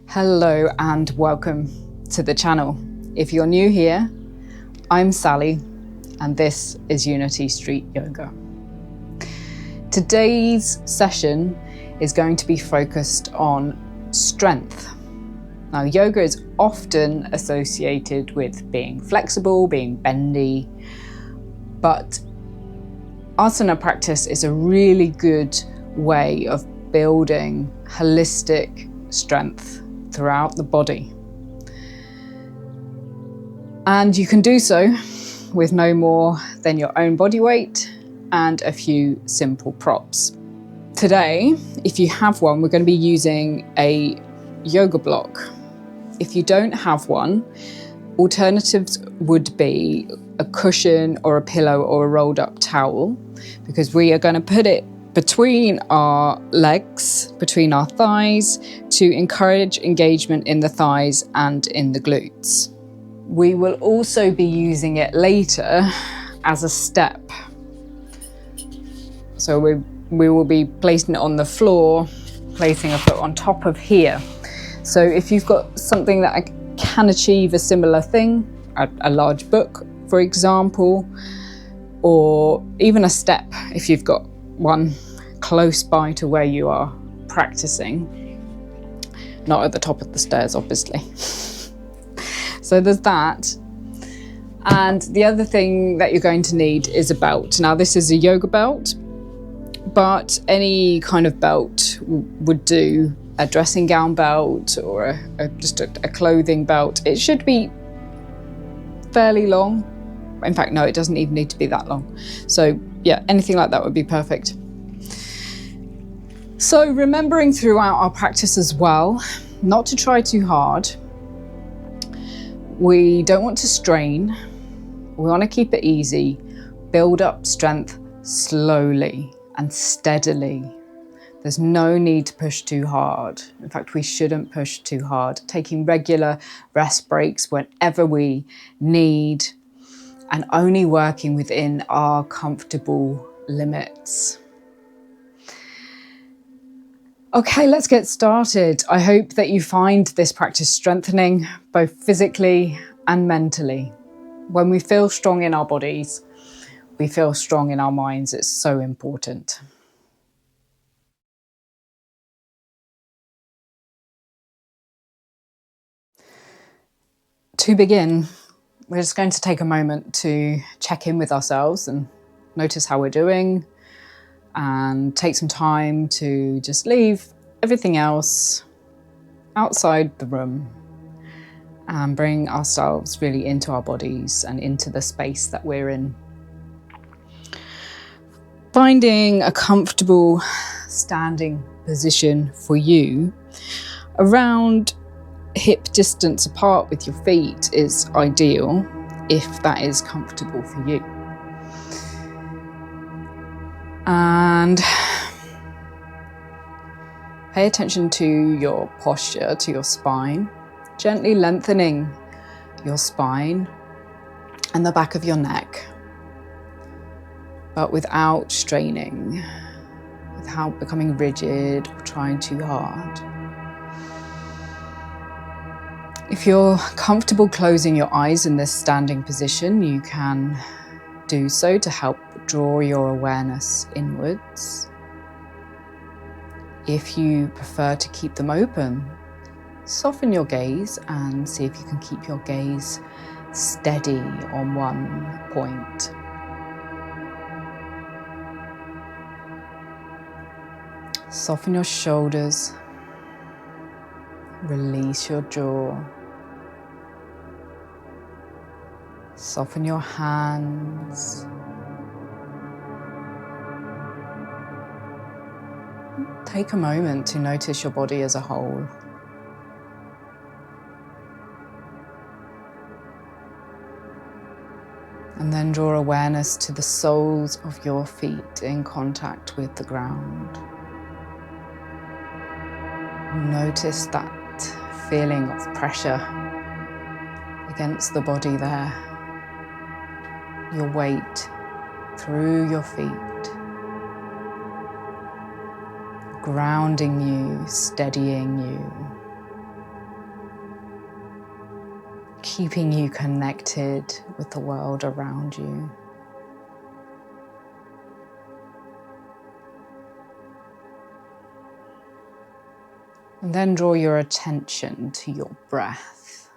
Hello and welcome to the channel. If you're new here, I'm Sally and this is Unity Street Yoga. Today's session is going to be focused on strength. Now, yoga is often associated with being flexible, being bendy, but asana practice is a really good way of building holistic strength throughout the body. And you can do so with no more than your own body weight and a few simple props. Today, if you have one, we're going to be using a yoga block. If you don't have one, alternatives would be a cushion or a pillow or a rolled up towel, because we are going to put it between our legs, between our thighs, to encourage engagement in the thighs and in the glutes. We will also be using it later as a step. So we will be placing it on the floor, placing a foot on top of here. So if you've got something that can achieve a similar thing, a large book, for example, or even a step, if you've got one close by to where you are practicing, not at the top of the stairs, obviously. So there's that. And the other thing that you're going to need is a belt. Now, this is a yoga belt, but any kind of belt would do. A dressing gown belt or just a clothing belt. It should be fairly long. In fact, no, it doesn't even need to be that long. So yeah, anything like that would be perfect. So remembering throughout our practice as well, not to try too hard. We don't want to strain. We want to keep it easy, build up strength slowly and steadily. There's no need to push too hard. In fact, we shouldn't push too hard. Taking regular rest breaks whenever we need, and only working within our comfortable limits. Okay, let's get started. I hope that you find this practice strengthening, both physically and mentally. When we feel strong in our bodies, we feel strong in our minds. It's so important. To begin, we're just going to take a moment to check in with ourselves and notice how we're doing, and take some time to just leave everything else outside the room and bring ourselves really into our bodies and into the space that we're in. Finding a comfortable standing position for you, around hip distance apart with your feet, is ideal if that is comfortable for you. And pay attention to your posture, to your spine, gently lengthening your spine and the back of your neck, but without straining, without becoming rigid or trying too hard. If you're comfortable closing your eyes in this standing position, you can do so to help draw your awareness inwards. If you prefer to keep them open, soften your gaze and see if you can keep your gaze steady on one point. Soften your shoulders, release your jaw. Soften your hands. Take a moment to notice your body as a whole. And then draw awareness to the soles of your feet in contact with the ground. Notice that feeling of pressure against the body there. Your weight through your feet, grounding you, steadying you. keeping you connected with the world around you. And then draw your attention to your breath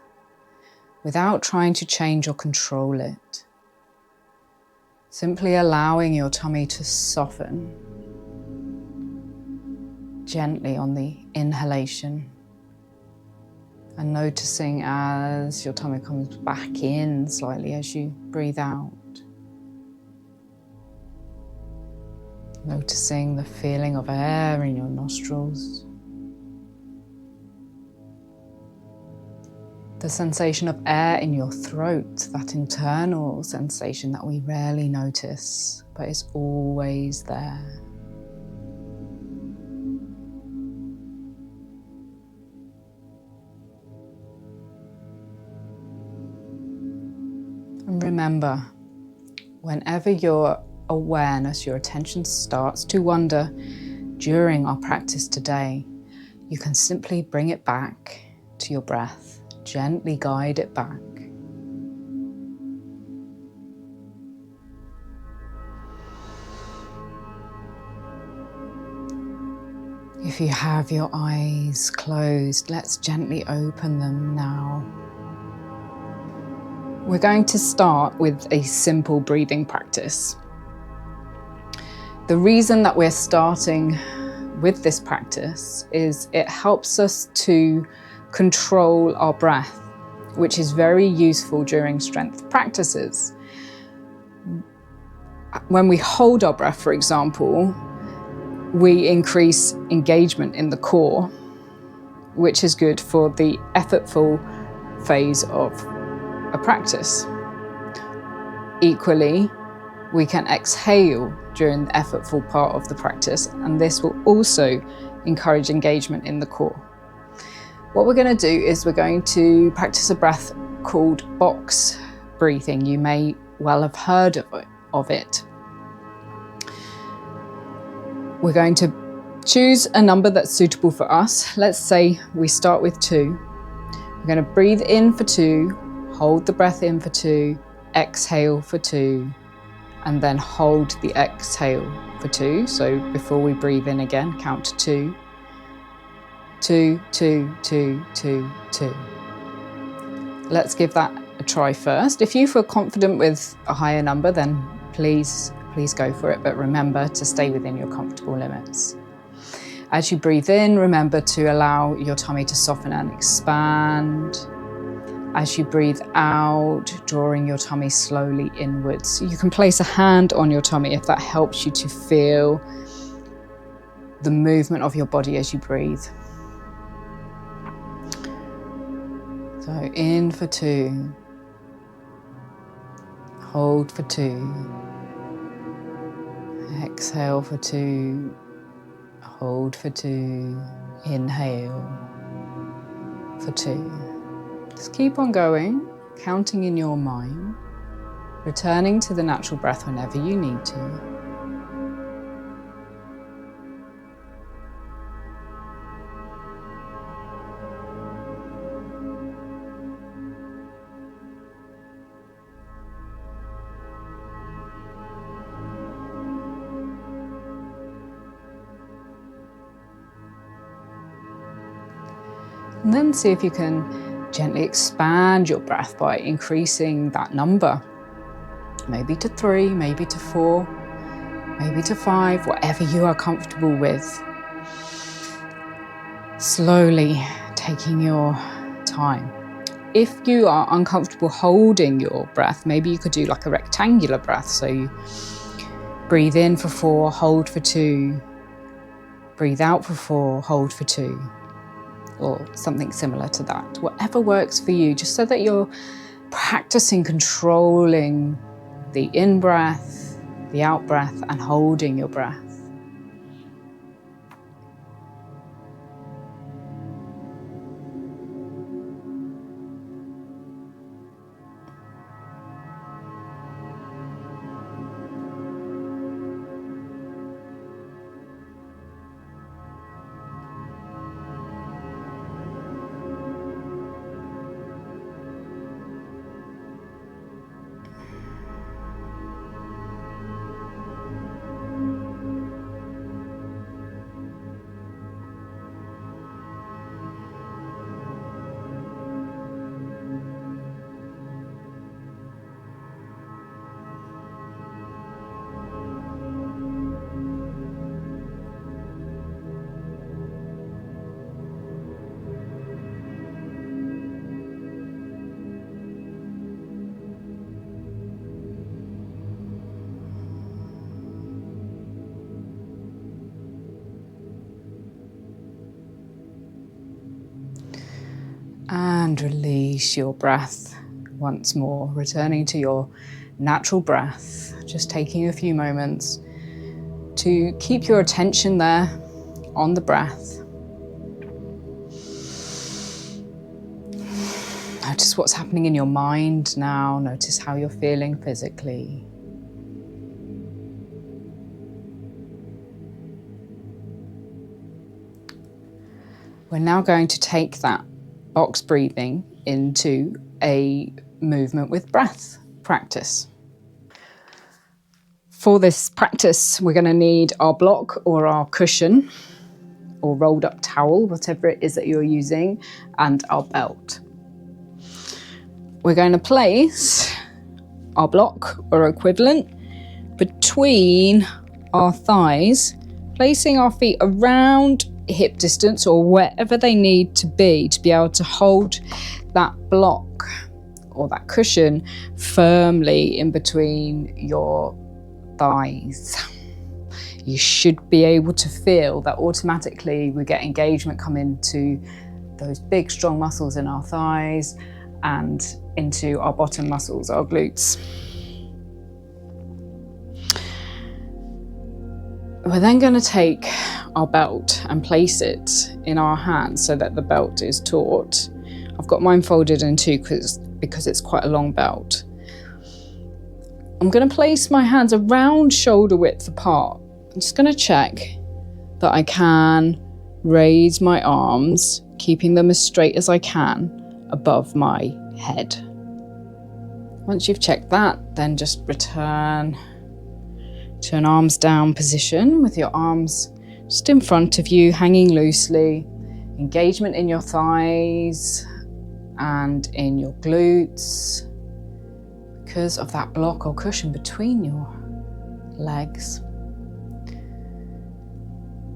without trying to change or control it. Simply allowing your tummy to soften gently on the inhalation and noticing as your tummy comes back in slightly as you breathe out. Noticing the feeling of air in your nostrils. The sensation of air in your throat, that internal sensation that we rarely notice, but is always there. And remember, whenever your awareness, your attention starts to wander during our practice today, you can simply bring it back to your breath, gently guide it back. If you have your eyes closed, let's gently open them now. We're going to start with a simple breathing practice. The reason that we're starting with this practice is it helps us to control our breath, which is very useful during strength practices. When we hold our breath, for example, we increase engagement in the core, which is good for the effortful phase of a practice. Equally, we can exhale during the effortful part of the practice, and this will also encourage engagement in the core. What we're going to do is we're going to practice a breath called box breathing. You may well have heard of it. We're going to choose a number that's suitable for us. Let's say we start with 2. We're going to breathe in for 2, hold the breath in for 2, exhale for 2, and then hold the exhale for 2. So before we breathe in again, count to 2. 2, 2, 2, 2, 2. Let's give that a try first. If you feel confident with a higher number, then please go for it. But remember to stay within your comfortable limits. As you breathe in, remember to allow your tummy to soften and expand. As you breathe out, drawing your tummy slowly inwards. You can place a hand on your tummy if that helps you to feel the movement of your body as you breathe. So in for 2, hold for 2, exhale for 2, hold for 2, inhale for 2. Just keep on going, counting in your mind, returning to the natural breath whenever you need to. And then see if you can gently expand your breath by increasing that number. Maybe to 3, maybe to 4, maybe to 5, whatever you are comfortable with. Slowly taking your time. If you are uncomfortable holding your breath, maybe you could do like a rectangular breath. So you breathe in for 4, hold for 2, breathe out for 4, hold for 2. Or something similar to that. Whatever works for you, just so that you're practicing controlling the in-breath, the out-breath, and holding your breath. And release your breath once more, returning to your natural breath, just taking a few moments to keep your attention there on the breath. Notice what's happening in your mind now. Notice how you're feeling physically. We're now going to take that box breathing into a movement with breath practice. For this practice, we're going to need our block or our cushion or rolled up towel, whatever it is that you're using, and our belt. We're going to place our block or equivalent between our thighs, placing our feet around hip distance or wherever they need to be able to hold that block or that cushion firmly in between your thighs. You should be able to feel that automatically we get engagement come into those big strong muscles in our thighs and into our bottom muscles, our glutes. We're then going to take our belt and place it in our hands so that the belt is taut. I've got mine folded in two because it's quite a long belt. I'm going to place my hands around shoulder width apart. I'm just going to check that I can raise my arms, keeping them as straight as I can above my head. Once you've checked that, then just return to an arms down position with your arms just in front of you, hanging loosely. Engagement in your thighs and in your glutes because of that block or cushion between your legs.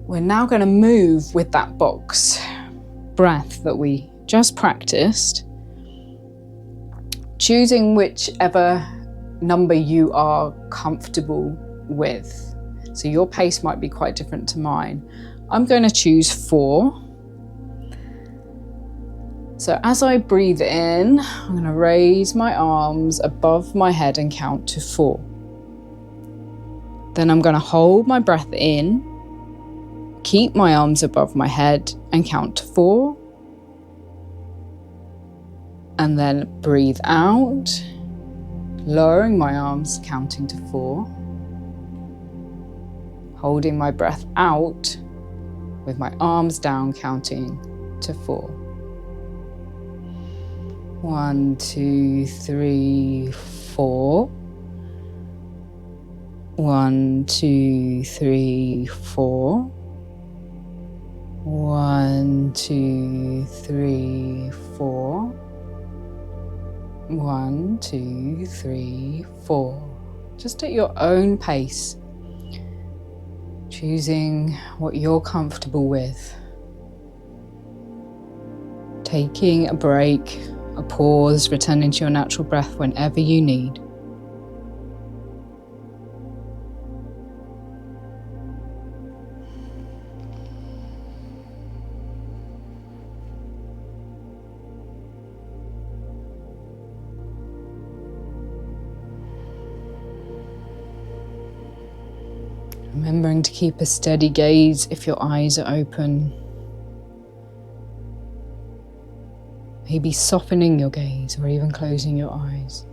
We're now going to move with that box breath that we just practiced, choosing whichever number you are comfortable with. So your pace might be quite different to mine. I'm going to choose 4. So as I breathe in, I'm going to raise my arms above my head and count to 4. Then I'm going to hold my breath in, keep my arms above my head and count to 4. And then breathe out, lowering my arms, counting to 4. Holding my breath out with my arms down, counting to 4. 1, 2, 3, 4. 1, 2, 3, 4. 1, 2, 3, 4. 1, 2, 3, 4. Just at your own pace, choosing what you're comfortable with. Taking a break, a pause, returning to your natural breath whenever you need. Remembering to keep a steady gaze if your eyes are open. Maybe softening your gaze or even closing your eyes.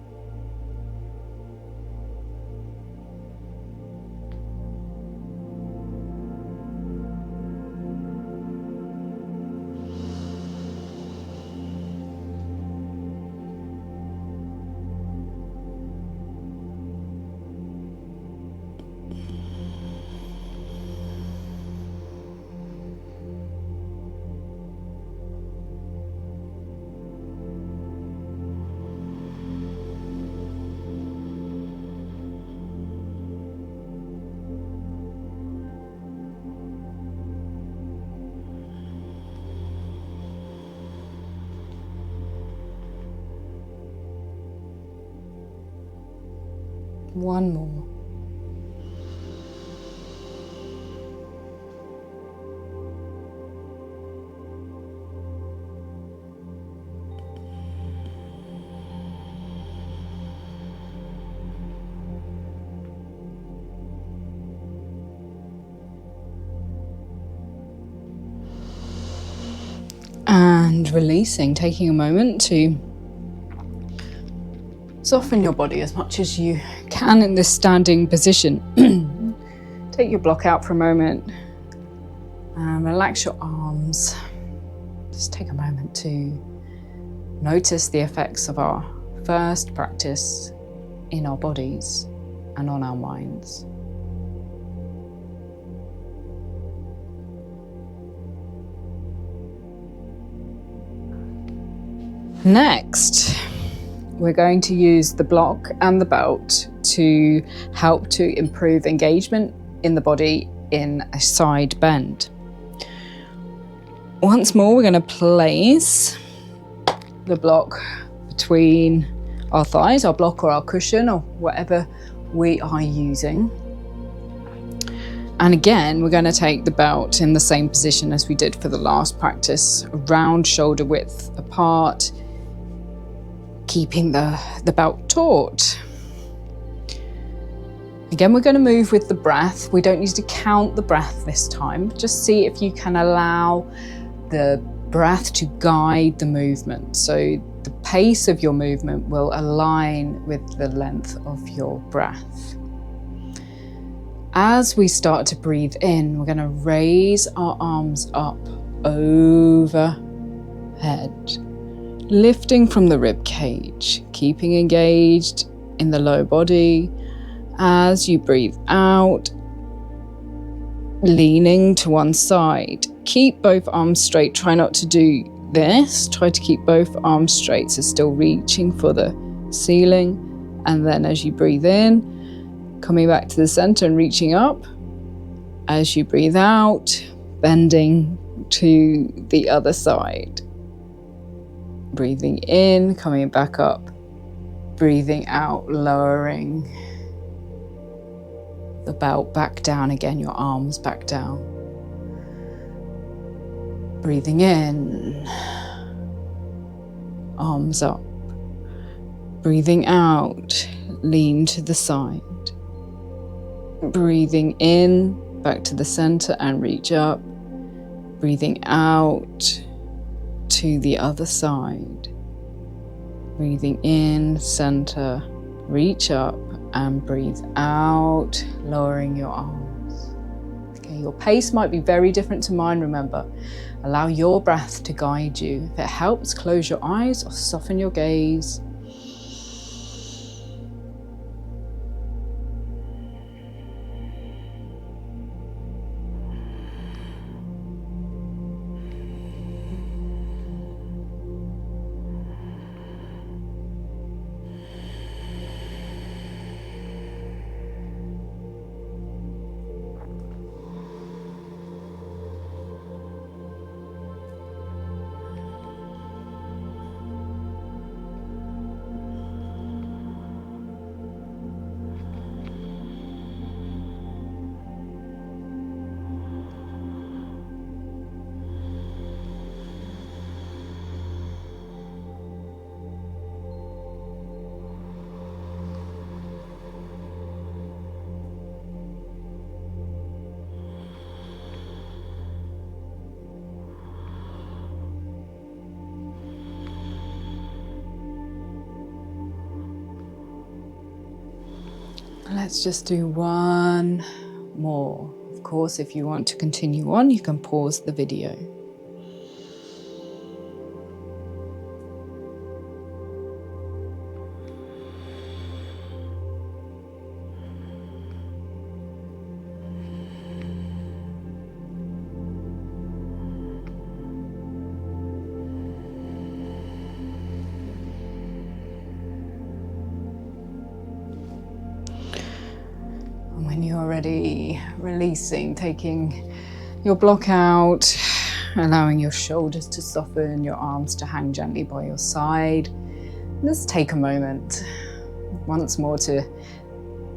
One more. And releasing, taking a moment to soften your body as much as you can in this standing position. Take your block out for a moment and relax your arms. Just take a moment to notice the effects of our first practice in our bodies and on our minds. Next, we're going to use the block and the belt to help to improve engagement in the body in a side bend. Once more, we're going to place the block between our thighs, our block or our cushion or whatever we are using. And again, we're going to take the belt in the same position as we did for the last practice, around shoulder width apart, keeping the belt taut. Again, we're going to move with the breath. We don't need to count the breath this time. Just see if you can allow the breath to guide the movement. So the pace of your movement will align with the length of your breath. As we start to breathe in, we're going to raise our arms up overhead, lifting from the rib cage, keeping engaged in the low body. As you breathe out, leaning to one side. Keep both arms straight. Try not to do this. Try to keep both arms straight, so still reaching for the ceiling. And then as you breathe in, coming back to the center and reaching up. As you breathe out, bending to the other side. Breathing in, coming back up. Breathing out, lowering the belt back down again, your arms back down. Breathing in, arms up. Breathing out, lean to the side. Breathing in, back to the center and reach up. Breathing out to the other side. Breathing in, center, reach up and breathe out, lowering your arms. Okay, your pace might be very different to mine, remember. Allow your breath to guide you. If it helps, close your eyes or soften your gaze. Let's just do one more. Of course, if you want to continue on, you can pause the video. When you're ready, releasing, taking your block out, allowing your shoulders to soften, your arms to hang gently by your side. Just take a moment once more to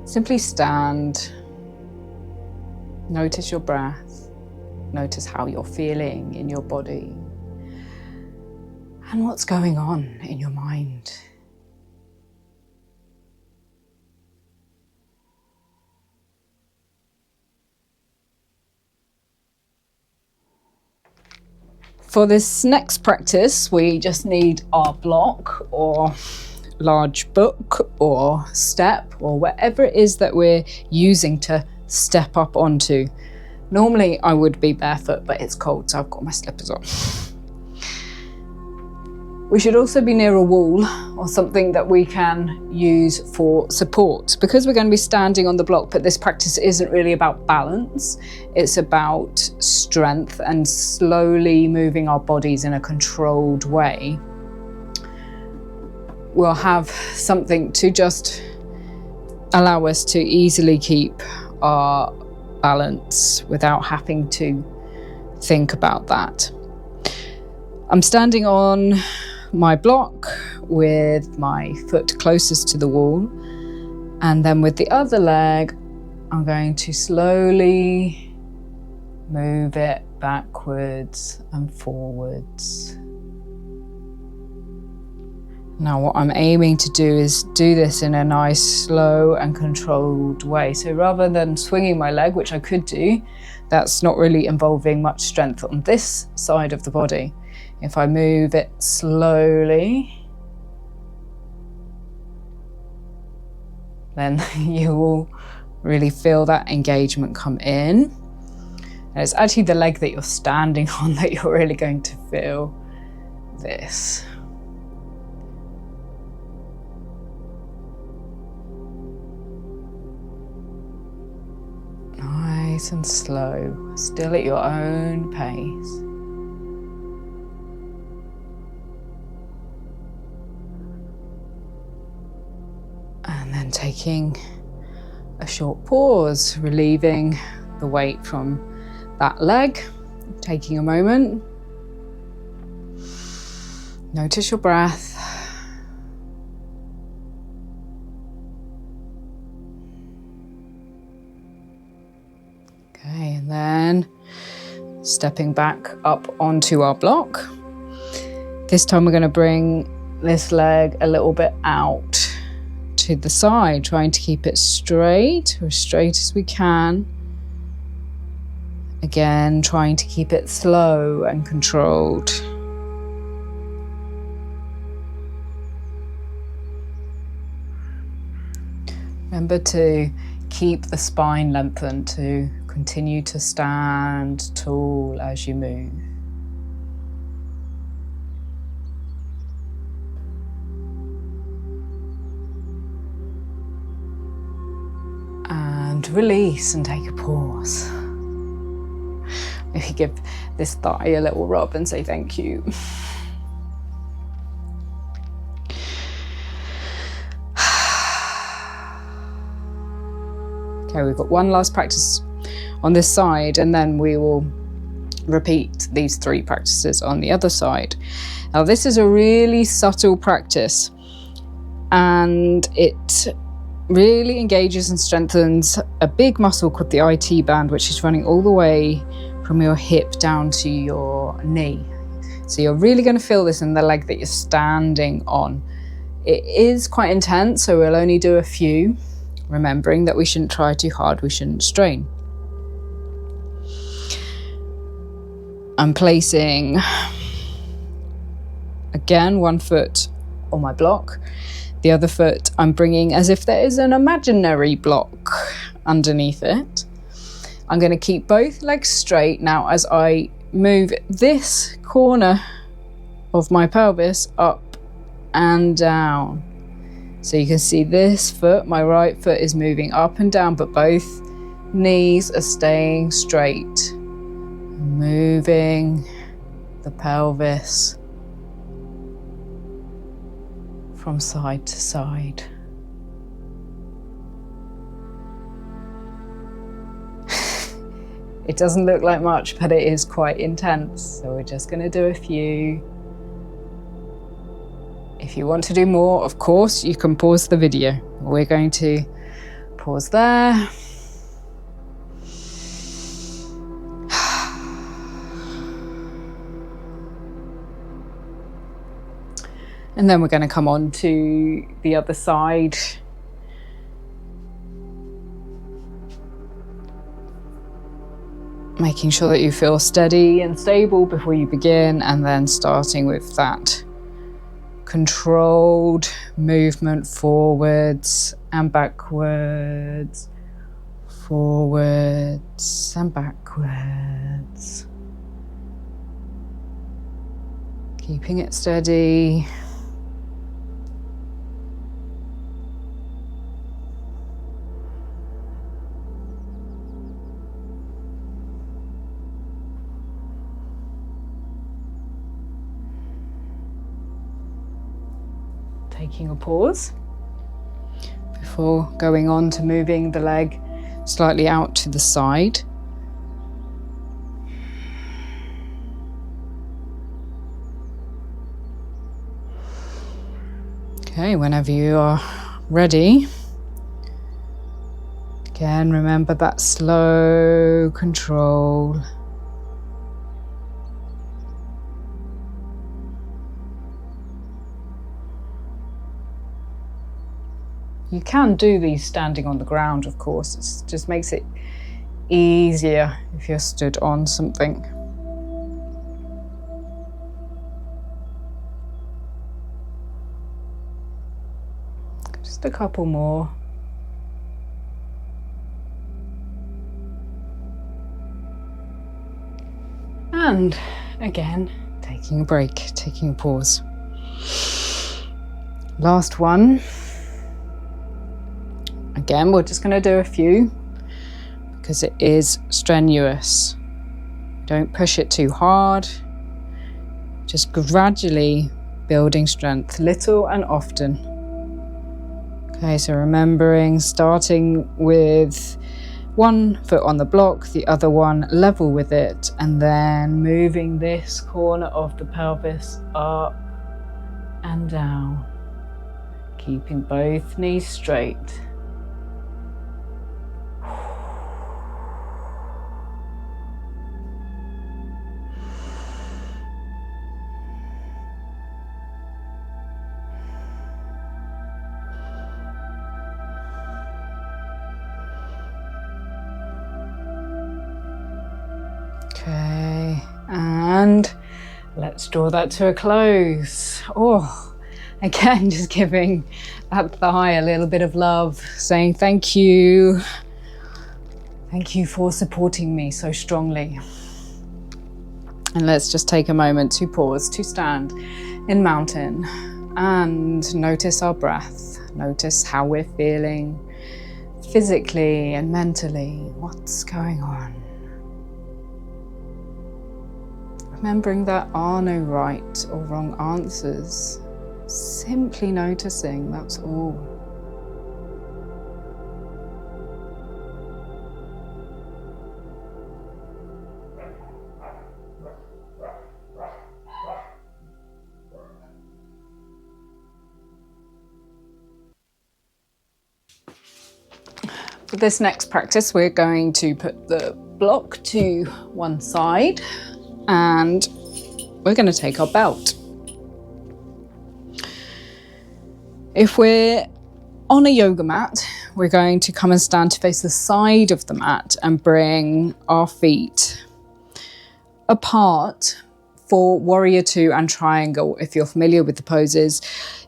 simply stand. Notice your breath. Notice how you're feeling in your body and what's going on in your mind. For this next practice, we just need our block or large book or step or whatever it is that we're using to step up onto. Normally I would be barefoot, but it's cold, so I've got my slippers on. We should also be near a wall or something that we can use for support, because we're going to be standing on the block, but this practice isn't really about balance. It's about strength and slowly moving our bodies in a controlled way. We'll have something to just allow us to easily keep our balance without having to think about that. I'm standing on my block with my foot closest to the wall, and then with the other leg I'm going to slowly move it backwards and forwards. Now what I'm aiming to do is do this in a nice slow and controlled way. So rather than swinging my leg, which I could do, that's not really involving much strength on this side of the body. If I move it slowly, then you will really feel that engagement come in. And it's actually the leg that you're standing on that you're really going to feel this. Nice and slow, still at your own pace. And then taking a short pause, relieving the weight from that leg, taking a moment. Notice your breath. Okay, and then stepping back up onto our block. This time we're going to bring this leg a little bit out to the side, trying to keep it straight, or as straight as we can. Again, trying to keep it slow and controlled. Remember to keep the spine lengthened, to continue to stand tall as you move. And release and take a pause. Maybe give this thigh a little rub and say thank you. Okay, we've got one last practice on this side, and then we will repeat these 3 practices on the other side. Now this is a really subtle practice, and it really engages and strengthens a big muscle called the IT band, which is running all the way from your hip down to your knee. So you're really going to feel this in the leg that you're standing on. It is quite intense, so we'll only do a few, remembering that we shouldn't try too hard, we shouldn't strain. I'm placing, again, one foot on my block. The other foot I'm bringing as if there is an imaginary block underneath it. I'm going to keep both legs straight now as I move this corner of my pelvis up and down. So you can see this foot, my right foot, is moving up and down, but both knees are staying straight. Moving the pelvis from side to side. It doesn't look like much, but it is quite intense. So we're just going to do a few. If you want to do more, of course, you can pause the video. We're going to pause there. And then we're going to come on to the other side. Making sure that you feel steady and stable before you begin, and then starting with that controlled movement forwards and backwards, forwards and backwards. Keeping it steady. Taking a pause before going on to moving the leg slightly out to the side. Okay, whenever you are ready, again, remember that slow control. You can do these standing on the ground, of course. It just makes it easier if you're stood on something. Just a couple more. And again, taking a break, taking a pause. Last one. Again, we're just going to do a few because it is strenuous. Don't push it too hard. Just gradually building strength, little and often. Okay, so remembering starting with one foot on the block, the other one level with it, and then moving this corner of the pelvis up and down, keeping both knees straight. Okay, and let's draw that to a close. Oh, again, just giving that thigh a little bit of love, saying thank you. Thank you for supporting me so strongly. And let's just take a moment to pause, to stand in mountain and notice our breath. Notice how we're feeling physically and mentally. What's going on? Remembering there are no right or wrong answers. Simply noticing, that's all. For this next practice, we're going to put the block to one side and we're going to take our belt. If we're on a yoga mat, we're going to come and stand to face the side of the mat and bring our feet apart for warrior two and triangle, if you're familiar with the poses.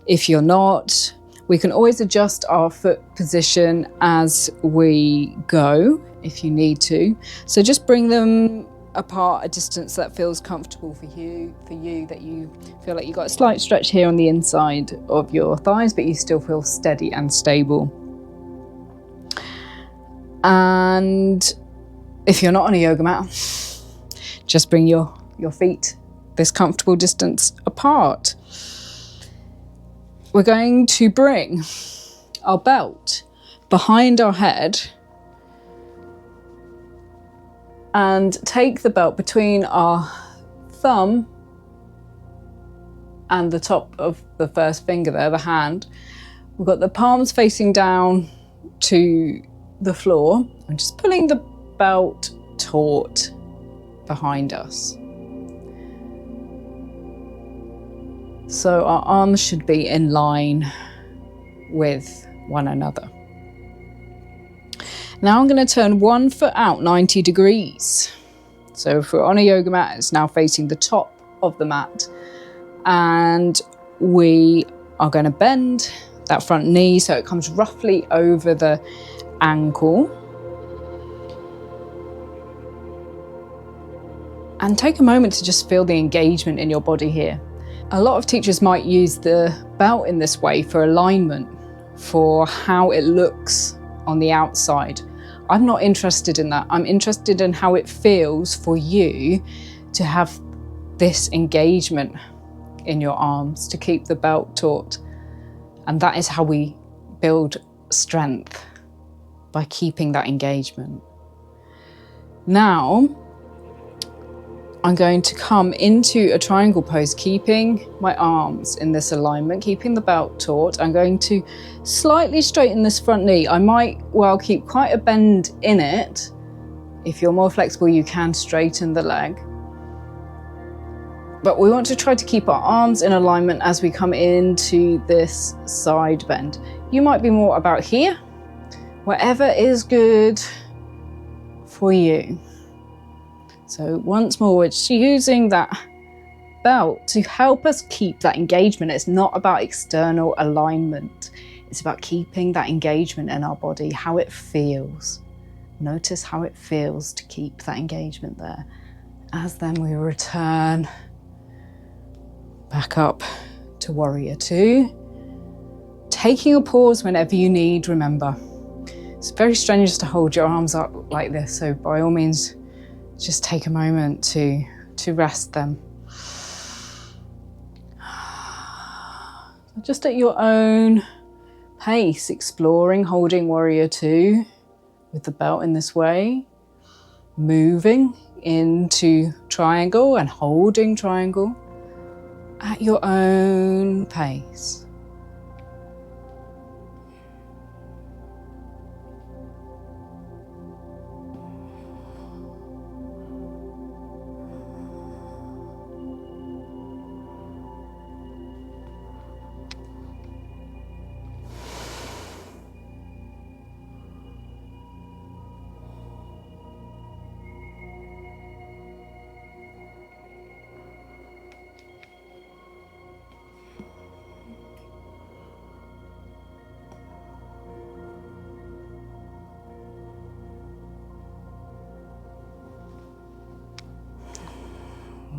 If you're not, we can always adjust our foot position as we go if you need to. So just bring them apart a distance that feels comfortable for you, that you feel like you've got a slight stretch here on the inside of your thighs, but you still feel steady and stable. And if you're not on a yoga mat, just bring your feet this comfortable distance apart. We're going to bring our belt behind our head and take the belt between our thumb and the top of the first finger there, the hand. We've got the palms facing down to the floor and just pulling the belt taut behind us. So our arms should be in line with one another. Now I'm going to turn one foot out 90 degrees. So if we're on a yoga mat, it's now facing the top of the mat. And we are going to bend that front knee so it comes roughly over the ankle. And take a moment to just feel the engagement in your body here. A lot of teachers might use the belt in this way for alignment, for how it looks on the outside. I'm not interested in that. I'm interested in how it feels for you to have this engagement in your arms, to keep the belt taut. And that is how we build strength, by keeping that engagement. Now, I'm going to come into a triangle pose, keeping my arms in this alignment, keeping the belt taut. I'm going to slightly straighten this front knee. I might well keep quite a bend in it. If you're more flexible, you can straighten the leg. But we want to try to keep our arms in alignment as we come into this side bend. You might be more about here, wherever is good for you. So once more, we're just using that belt to help us keep that engagement. It's not about external alignment. It's about keeping that engagement in our body, how it feels. Notice how it feels to keep that engagement there. As then we return back up to Warrior Two. Taking a pause whenever you need, remember. It's very strenuous to hold your arms up like this, so by all means, just take a moment to rest them. Just at your own pace, exploring, holding Warrior Two with the belt in this way, moving into triangle and holding triangle at your own pace.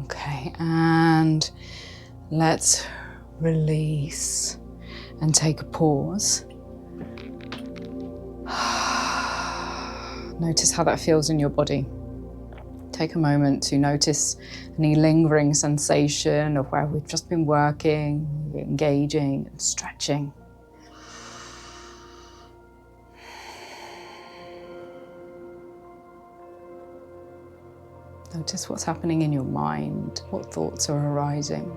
Okay, and let's release and take a pause. Notice how that feels in your body. Take a moment to notice any lingering sensation of where we've just been working, engaging and stretching. Notice what's happening in your mind, what thoughts are arising.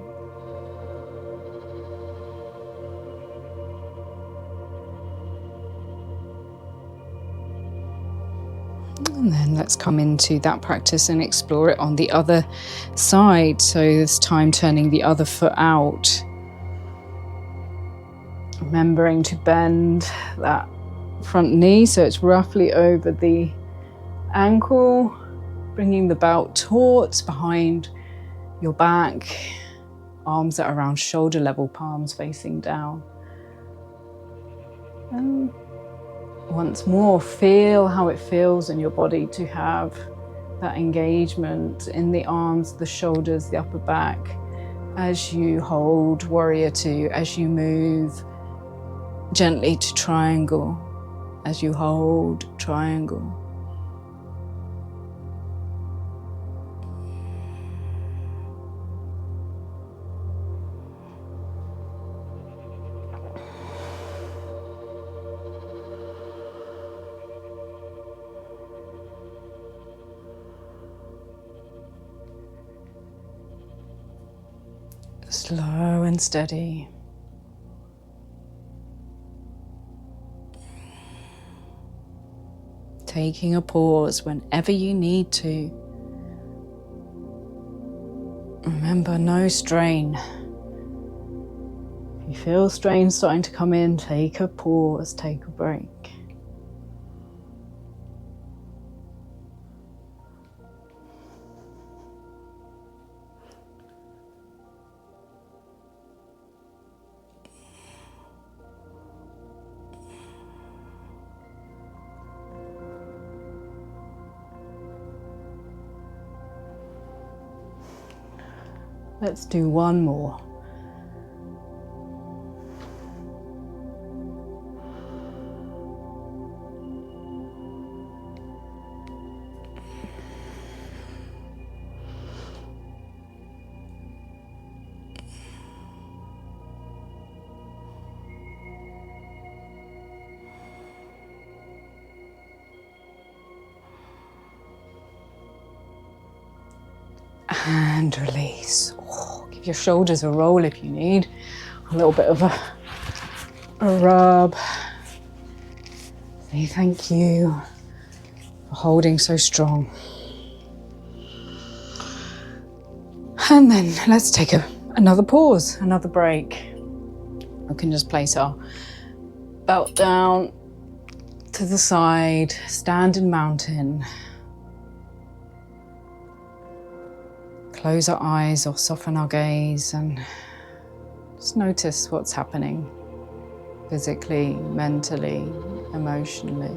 And then let's come into that practice and explore it on the other side. So this time turning the other foot out. Remembering to bend that front knee so it's roughly over the ankle. Bringing the belt taut behind your back, arms at around shoulder level, palms facing down. And once more, feel how it feels in your body to have that engagement in the arms, the shoulders, the upper back, as you hold Warrior Two, as you move gently to triangle, as you hold triangle. Slow and steady. Taking a pause whenever you need to. Remember, no strain. If you feel strain starting to come in, take a pause, take a break. Let's do one more. And release. Oh, give your shoulders a roll if you need. A little bit of a rub. Say thank you for holding so strong. And then let's take another pause, another break. We can just place our belt down to the side, standing mountain. Close our eyes or soften our gaze and just notice what's happening physically, mentally, emotionally.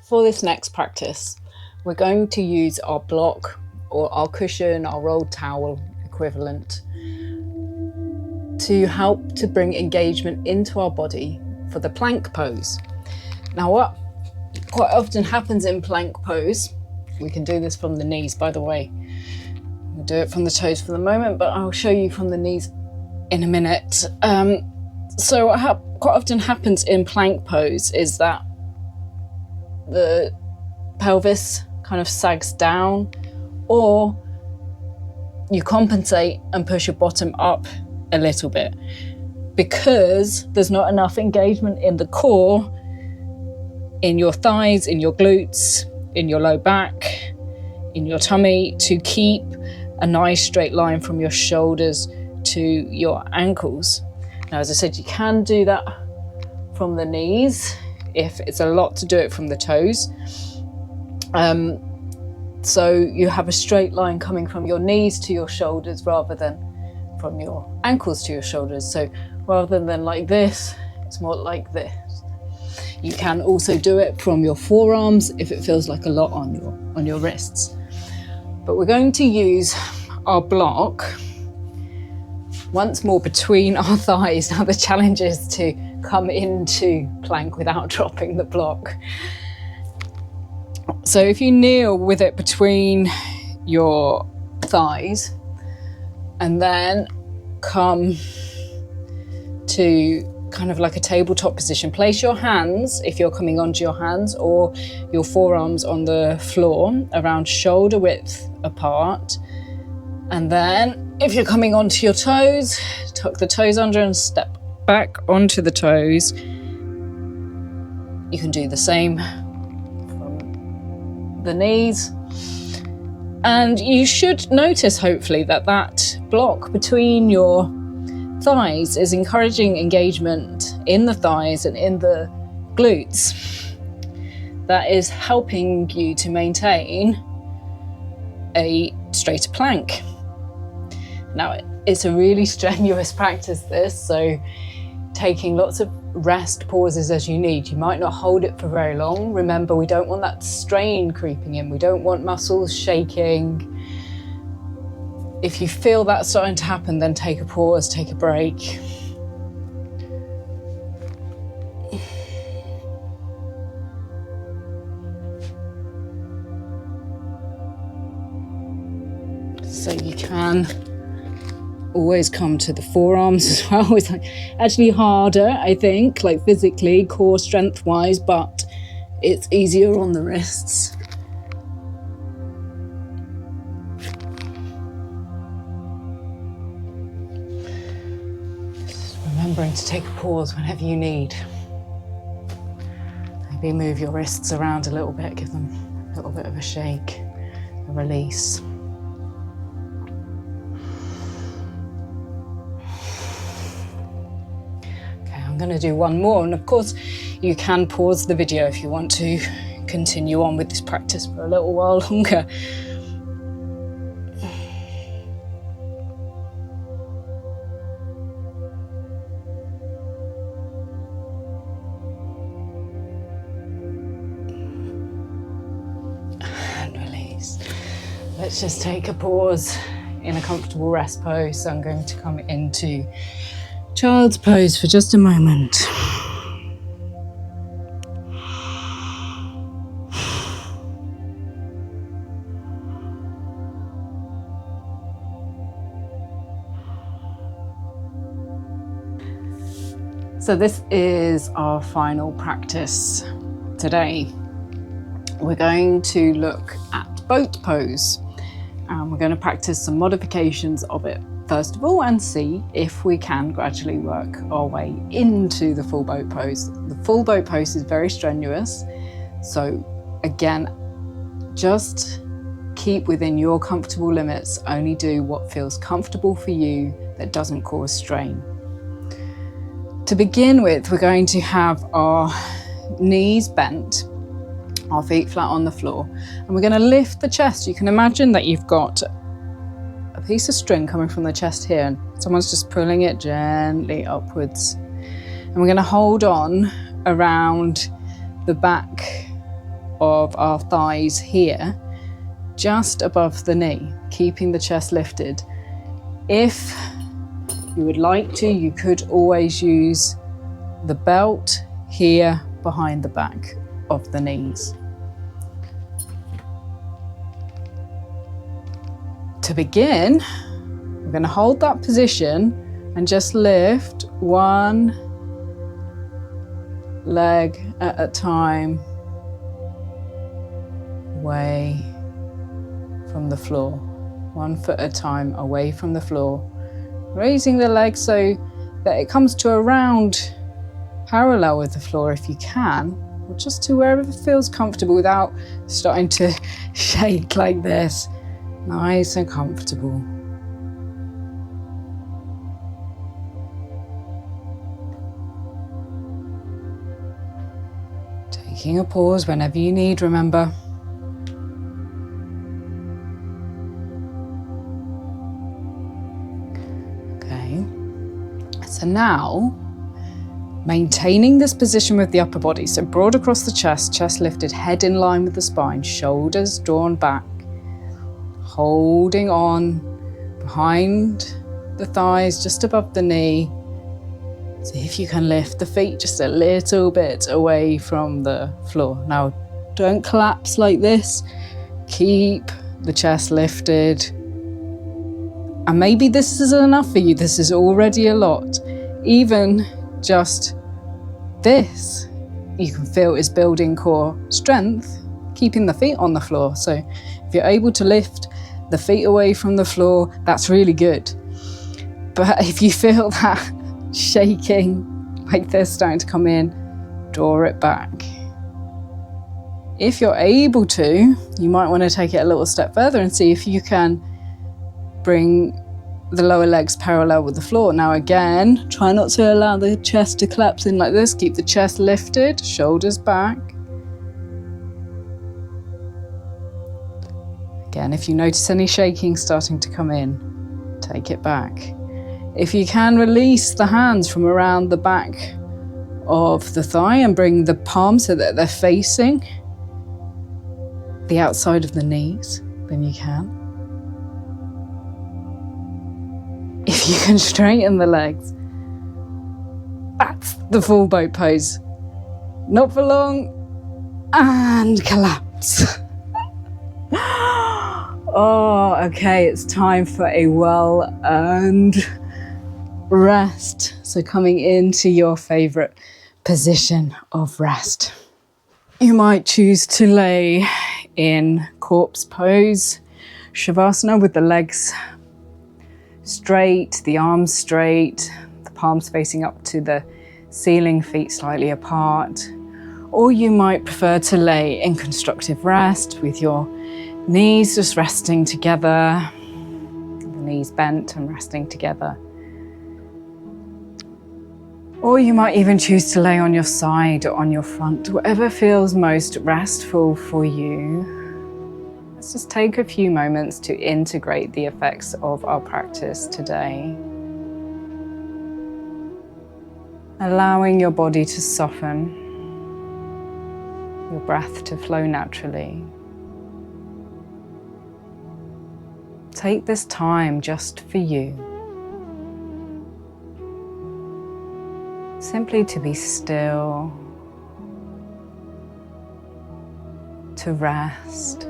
For this next practice, we're going to use our block or our cushion, our rolled towel equivalent, to help to bring engagement into our body for the plank pose. Now, what quite often happens in plank pose, we can do this from the knees, by the way. We'll do it from the toes for the moment, but I'll show you from the knees in a minute. So what quite often happens in plank pose is that the pelvis kind of sags down, or you compensate and push your bottom up a little bit because there's not enough engagement in the core, in your thighs, in your glutes, in your low back, in your tummy, to keep a nice straight line from your shoulders to your ankles. Now, as I said, you can do that from the knees if it's a lot to do it from the toes. So you have a straight line coming from your knees to your shoulders rather than from your ankles to your shoulders. So rather than like this, it's more like this. You can also do it from your forearms if it feels like a lot on your wrists. But we're going to use our block once more between our thighs. Now the challenge is to come into plank without dropping the block. So if you kneel with it between your thighs and then come to kind of like a tabletop position, place your hands, if you're coming onto your hands, or your forearms on the floor around shoulder width apart. And then if you're coming onto your toes, tuck the toes under and step back onto the toes. You can do the same the knees, and you should notice hopefully that block between your thighs is encouraging engagement in the thighs and in the glutes. That is helping you to maintain a straighter plank. Now, it's a really strenuous practice, this, so taking lots of rest pauses as you need. You might not hold it for very long. Remember, we don't want that strain creeping in. We don't want muscles shaking. If you feel that starting to happen, then take a pause, take a break. So you can always come to the forearms as well. It's like actually harder, I think, like physically, core strength wise, but it's easier on the wrists. Just remembering to take a pause whenever you need. Maybe move your wrists around a little bit, give them a little bit of a shake, a release. I'm going to do one more, and of course you can pause the video if you want to continue on with this practice for a little while longer. Let's just take a pause in a comfortable rest pose. So I'm going to come into child's pose for just a moment. So this is our final practice today. We're going to look at boat pose, and we're going to practice some modifications of it first of all and see if we can gradually work our way into the full boat pose. The full boat pose is very strenuous, so again, just keep within your comfortable limits. Only do what feels comfortable for you that doesn't cause strain. To begin with, we're going to have our knees bent, our feet flat on the floor, and we're going to lift the chest. You can imagine that you've got a piece of string coming from the chest here, and someone's just pulling it gently upwards. And we're going to hold on around the back of our thighs here, just above the knee, keeping the chest lifted. If you would like to, you could always use the belt here behind the back of the knees. To begin, we're going to hold that position and just lift one leg at a time away from the floor, 1 foot at a time away from the floor. Raising the leg so that it comes to around parallel with the floor if you can, or just to wherever feels comfortable without starting to shake like this. Nice and comfortable. Taking a pause whenever you need, remember. So now, maintaining this position with the upper body, so broad across the chest, chest lifted, head in line with the spine, shoulders drawn back, holding on behind the thighs, just above the knee. See if you can lift the feet just a little bit away from the floor. Now, don't collapse like this. Keep the chest lifted. And maybe this is enough for you. This is already a lot. Even just this, you can feel is building core strength, keeping the feet on the floor. So if you're able to lift the feet away from the floor, that's really good. But if you feel that shaking like this starting to come in, draw it back. If you're able to, you might want to take it a little step further and see if you can bring the lower legs parallel with the floor. Now again, try not to allow the chest to collapse in like this. Keep the chest lifted, shoulders back. Again, if you notice any shaking starting to come in, take it back. If you can, release the hands from around the back of the thigh and bring the palms so that they're facing the outside of the knees, then you can. If you can straighten the legs, that's the full boat pose. Not for long, and collapse. Oh, okay, it's time for a well-earned rest. So coming into your favorite position of rest. You might choose to lay in corpse pose, Shavasana, with the legs straight, the arms straight, the palms facing up to the ceiling, feet slightly apart. Or you might prefer to lay in constructive rest with your knees just resting together, the knees bent and resting together. Or you might even choose to lay on your side or on your front, whatever feels most restful for you. Let's just take a few moments to integrate the effects of our practice today. Allowing your body to soften, your breath to flow naturally. take this time just for you. Simply to be still, to rest.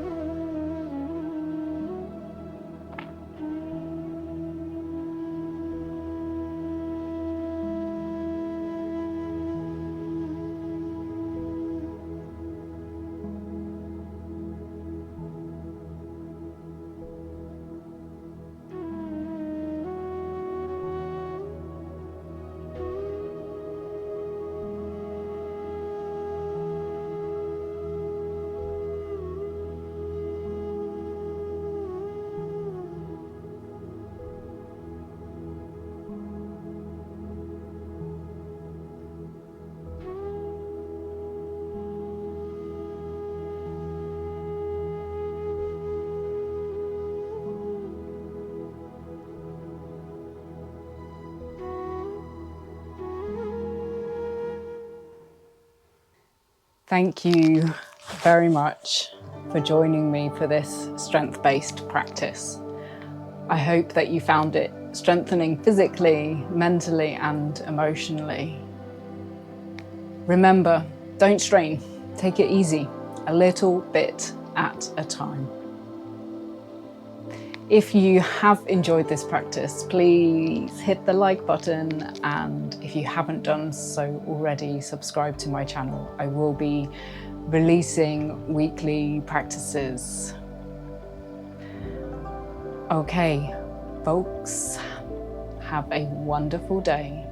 Thank you very much for joining me for this strength-based practice. I hope that you found it strengthening physically, mentally, and emotionally. Remember, don't strain, take it easy, a little bit at a time. If you have enjoyed this practice, please hit the like button, and if you haven't done so already, subscribe to my channel. I will be releasing weekly practices. Okay, folks, have a wonderful day.